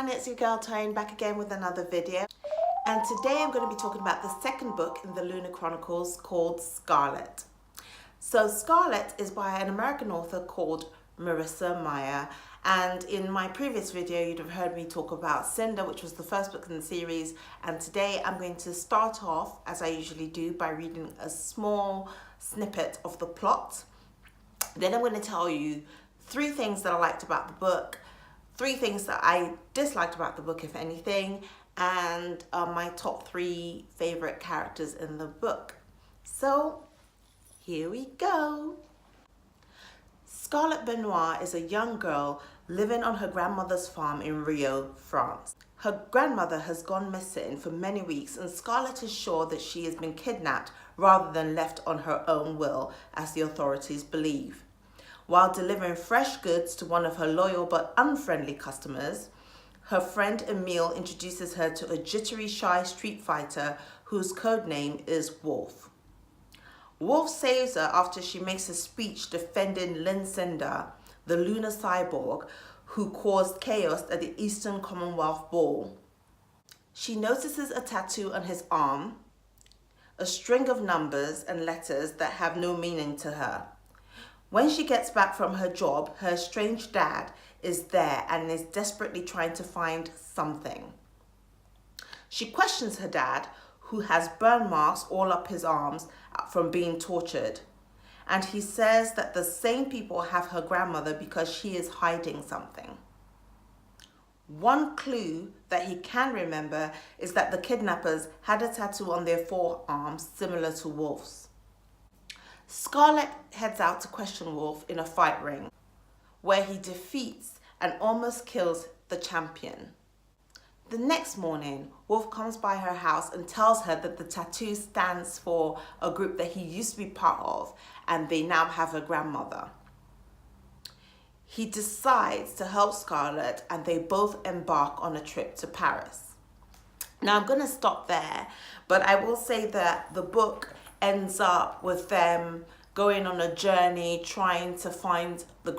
everyone, it's your girl Toyin back again with another video, and today I'm going to be talking about the second book in the Lunar Chronicles called Scarlet. So Scarlet is by an American author called Marissa Meyer, and in my previous video you'd have heard me talk about Cinder, which was the first book in the series, and today I'm going to start off, as I usually do, by reading a small snippet of the plot. Then I'm going to tell you 3 things that I liked about the book, 3 things that I disliked about the book, if anything, and my top 3 favorite characters in the book. So here we go. Scarlet Benoit is a young girl living on her grandmother's farm in Rio, France. Her grandmother has gone missing for many weeks, and Scarlet is sure that she has been kidnapped rather than left on her own will, as the authorities believe. While delivering fresh goods to one of her loyal but unfriendly customers, her friend Emile introduces her to a jittery, shy street fighter whose codename is Wolf. Wolf saves her after she makes a speech defending Cinder, the lunar cyborg who caused chaos at the Eastern Commonwealth Ball. She notices a tattoo on his arm, a string of numbers and letters that have no meaning to her. When she gets back from her job, her estranged dad is there and is desperately trying to find something. She questions her dad, who has burn marks all up his arms from being tortured. And he says that the same people have her grandmother because she is hiding something. One clue that he can remember is that the kidnappers had a tattoo on their forearms similar to Wolf's. Scarlet heads out to question Wolf in a fight ring, where he defeats and almost kills the champion. The next morning, Wolf comes by her house and tells her that the tattoo stands for a group that he used to be part of, and they now have a grandmother. He decides to help Scarlet, and they both embark on a trip to Paris. Now I'm going to stop there, but I will say that the book ends up with them going on a journey trying to find the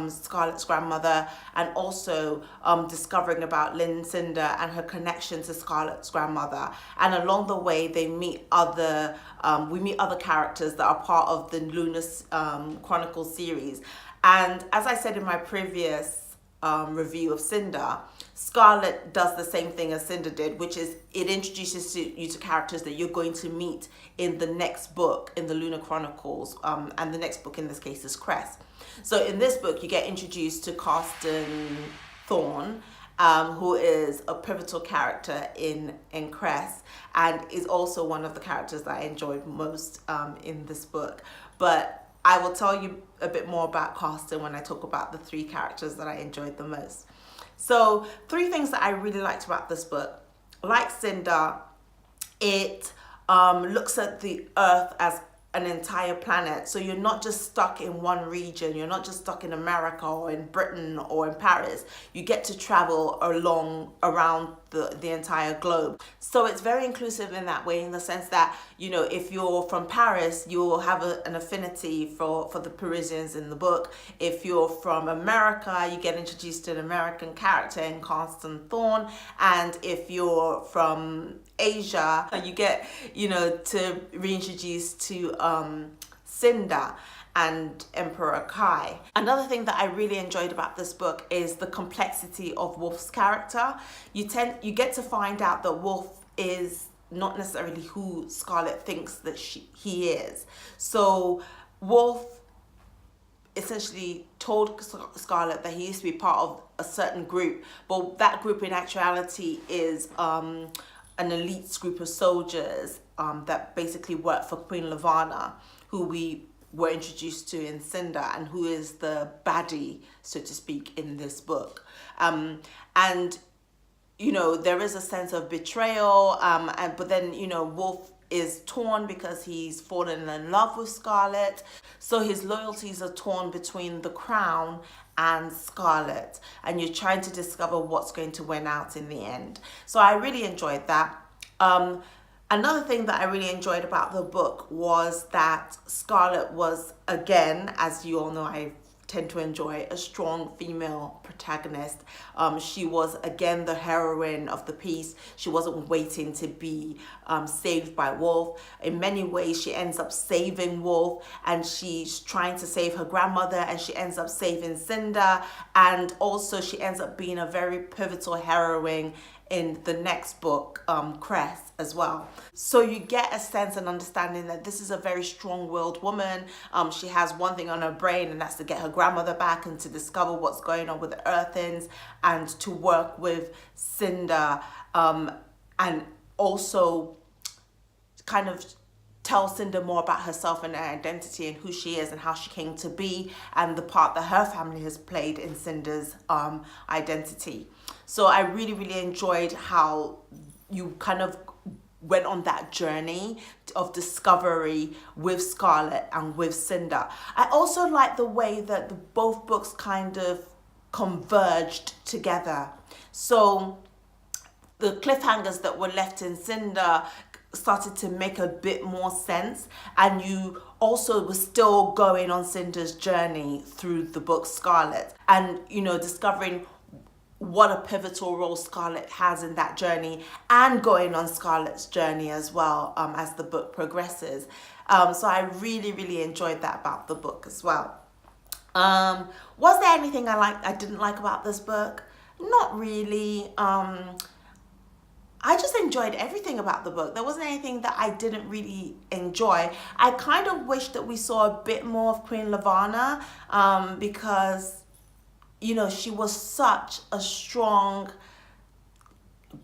Scarlet's grandmother, and also discovering about Cinder and her connection to Scarlet's grandmother. And along the way, they meet we meet other characters that are part of the Lunar Chronicles series. And as I said in my previous review of Cinder, Scarlet does the same thing as Cinder did, which is it introduces you to characters that you're going to meet in the next book in the Lunar Chronicles, and the next book in this case is Cress. So in this book, you get introduced to Carsten Thorne, who is a pivotal character in Cress, and is also one of the characters that I enjoyed most in this book. But I will tell you a bit more about Carsten when I talk about the 3 characters that I enjoyed the most. So 3 things that I really liked about this book. Like Cinder, it looks at the Earth as an entire planet. So you're not just stuck in one region. You're not just stuck in America or in Britain or in Paris. You get to travel around the entire globe. So it's very inclusive in that way, in the sense that, you know, if you're from Paris, you'll have an affinity for the Parisians in the book. If you're from America, you get introduced to an American character in Carsten Thorne. And if you're from Asia, you get, you know, to reintroduce to Cinder and Emperor Kai. Another thing that I really enjoyed about this book is the complexity of Wolf's character. You get to find out that Wolf is not necessarily who Scarlet thinks that he is. So Wolf essentially told Scarlet that he used to be part of a certain group, but that group in actuality is an elite group of soldiers that basically work for Queen Lavanna, who we were introduced to in Cinder, and who is the baddie, so to speak, in this book. And you know, there is a sense of betrayal, but then, you know, Wolf is torn because he's fallen in love with Scarlet. So his loyalties are torn between the crown and Scarlet, and you're trying to discover what's going to win out in the end. So I really enjoyed that. Another thing that I really enjoyed about the book was that Scarlet was, again, as you all know, I've tend to enjoy a strong female protagonist. She was again the heroine of the piece. She wasn't waiting to be saved by Wolf. In many ways, she ends up saving Wolf, and she's trying to save her grandmother, and she ends up saving Cinder, and also she ends up being a very pivotal heroine in the next book, Cress, as well. So you get a sense and understanding that this is a very strong-willed woman. She has one thing on her brain, and that's to get her grandmother back and to discover what's going on with the Earthins and to work with Cinder, and also kind of tell Cinder more about herself and her identity and who she is and how she came to be and the part that her family has played in Cinder's identity. So I really, really enjoyed how you kind of went on that journey of discovery with Scarlet and with Cinder. I also like the way that both books kind of converged together. So the cliffhangers that were left in Cinder started to make a bit more sense, and you also were still going on Cinder's journey through the book Scarlet, and discovering what a pivotal role Scarlet has in that journey, and going on Scarlet's journey as well, as the book progresses. So I really, really enjoyed that about the book as well. Was there anything I didn't like about this book? Not really. I just enjoyed everything about the book. There wasn't anything that I didn't really enjoy. I kind of wish that we saw a bit more of Queen Lavanna, because she was such a strong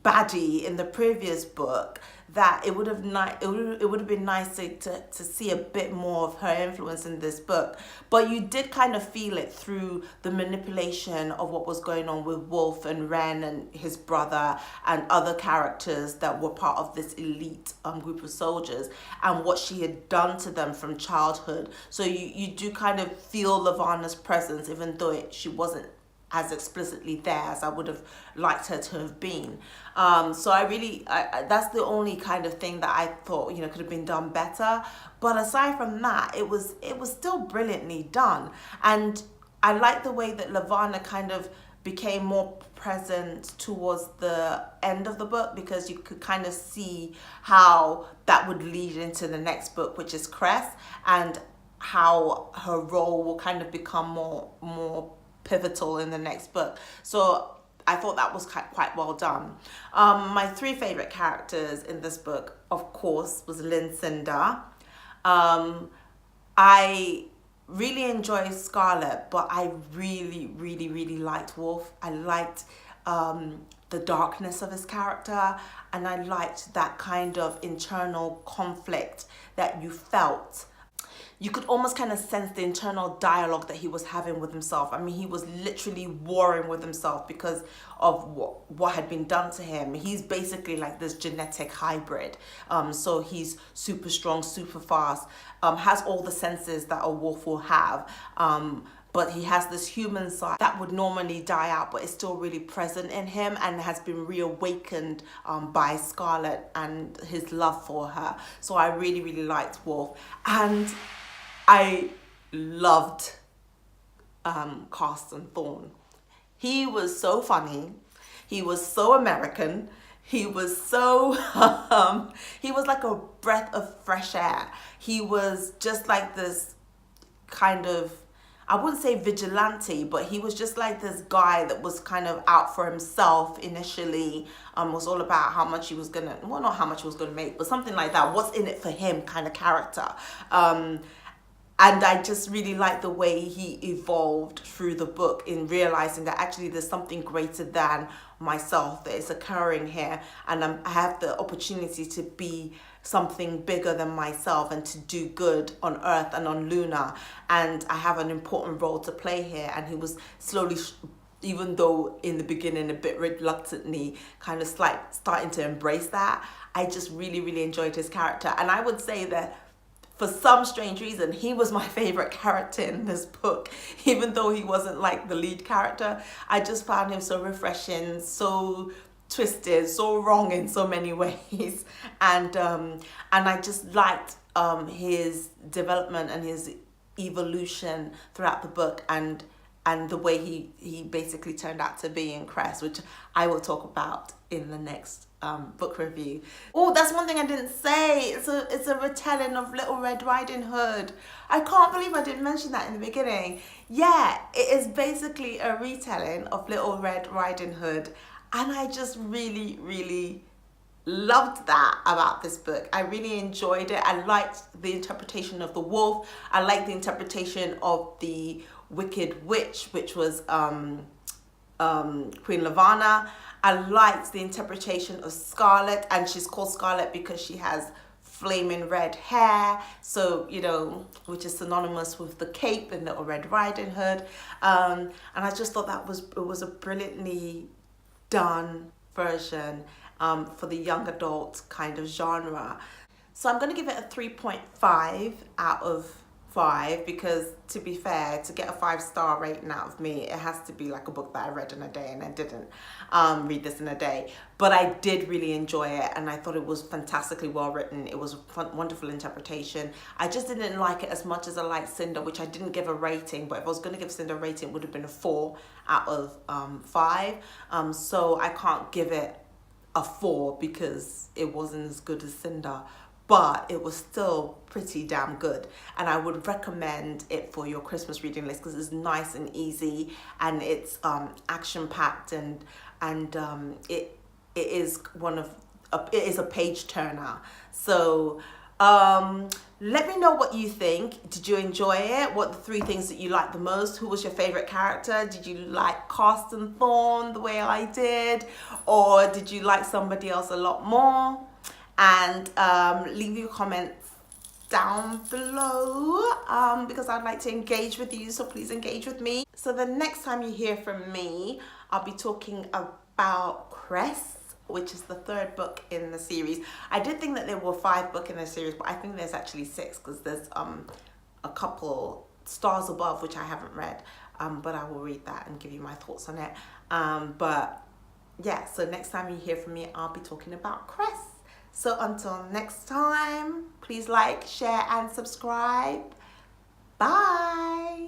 baddie in the previous book that it would have been nice to see a bit more of her influence in this book. But you did kind of feel it through the manipulation of what was going on with Wolf and Ren and his brother and other characters that were part of this elite group of soldiers, and what she had done to them from childhood. So you do kind of feel Lavanna's presence, even though she wasn't as explicitly there as I would have liked her to have been. So I that's the only kind of thing that I thought could have been done better. But aside from that, it was still brilliantly done, and I like the way that Lavanna kind of became more present towards the end of the book, because you could kind of see how that would lead into the next book, which is Cress, and how her role will kind of become more pivotal in the next book. So I thought that was quite well done. My three favorite characters in this book, of course, was Lynn Cinder. I really enjoyed Scarlet, but I really, really, really liked Wolf. I liked the darkness of his character, and I liked that kind of internal conflict that you felt. You could almost kind of sense the internal dialogue that he was having with himself. I mean, he was literally warring with himself because of what had been done to him. He's basically like this genetic hybrid. So he's super strong, super fast, has all the senses that a wolf will have. But he has this human side that would normally die out, but is still really present in him and has been reawakened by Scarlet and his love for her. So I really, really liked Wolf. And I loved Carsten Thorne. He was so funny. He was so American. He was so, he was like a breath of fresh air. He was just like this kind of, I wouldn't say vigilante, but he was just like this guy that was kind of out for himself initially. Was all about how much he was gonna, well, not how much he was gonna make, but something like that. What's in it for him kind of character. And I just really like the way he evolved through the book in realizing that actually there's something greater than myself that is occurring here. And I have the opportunity to be something bigger than myself and to do good on Earth and on Lunar. And I have an important role to play here. And he was slowly, even though in the beginning a bit reluctantly, kind of starting to embrace that. I just really, really enjoyed his character. And I would say that for some strange reason, he was my favorite character in this book, even though he wasn't like the lead character. I just found him so refreshing, so twisted, so wrong in so many ways. And I just liked his development and his evolution throughout the book, and the way he basically turned out to be in Cress, which I will talk about in the next book review. Oh, that's one thing I didn't say. It's a retelling of Little Red Riding Hood. I can't believe I didn't mention that in the beginning. Yeah, it is basically a retelling of Little Red Riding Hood, and I just really, really loved that about this book. I really enjoyed it. I liked the interpretation of the wolf. I liked the interpretation of the Wicked Witch, which was Queen Lavanna. I liked the interpretation of Scarlet, and she's called Scarlet because she has flaming red hair, so which is synonymous with the cape in Little Red Riding Hood. And I just thought it was a brilliantly done version for the young adult kind of genre. So I'm going to give it a 3.5 out of 5, because to be fair, to get a 5-star rating out of me, it has to be like a book that I read in a day, and I didn't read this in a day. But I did really enjoy it, and I thought it was fantastically well written. It was a wonderful interpretation. I just didn't like it as much as I liked Cinder, which I didn't give a rating, but if I was going to give Cinder a rating, it would have been a 4 out of 5. So I can't give it a 4 because it wasn't as good as Cinder, but it was still pretty damn good, and I would recommend it for your Christmas reading list because it's nice and easy, and it's action packed, and it is it is a page turner. So let me know what you think. Did you enjoy it? What are the 3 things that you liked the most? Who was your favorite character? Did you like Carsten Thorne the way I did, or did you like somebody else a lot more? And leave your comments down below because I'd like to engage with you, so please engage with me. So the next time you hear from me, I'll be talking about Cress, which is the 3rd book in the series. I did think that there were 5 books in the series, but I think there's actually 6 because there's a couple, Stars Above, which I haven't read, but I will read that and give you my thoughts on it. But yeah, so next time you hear from me, I'll be talking about Cress. So until next time, please like, share, and subscribe. Bye.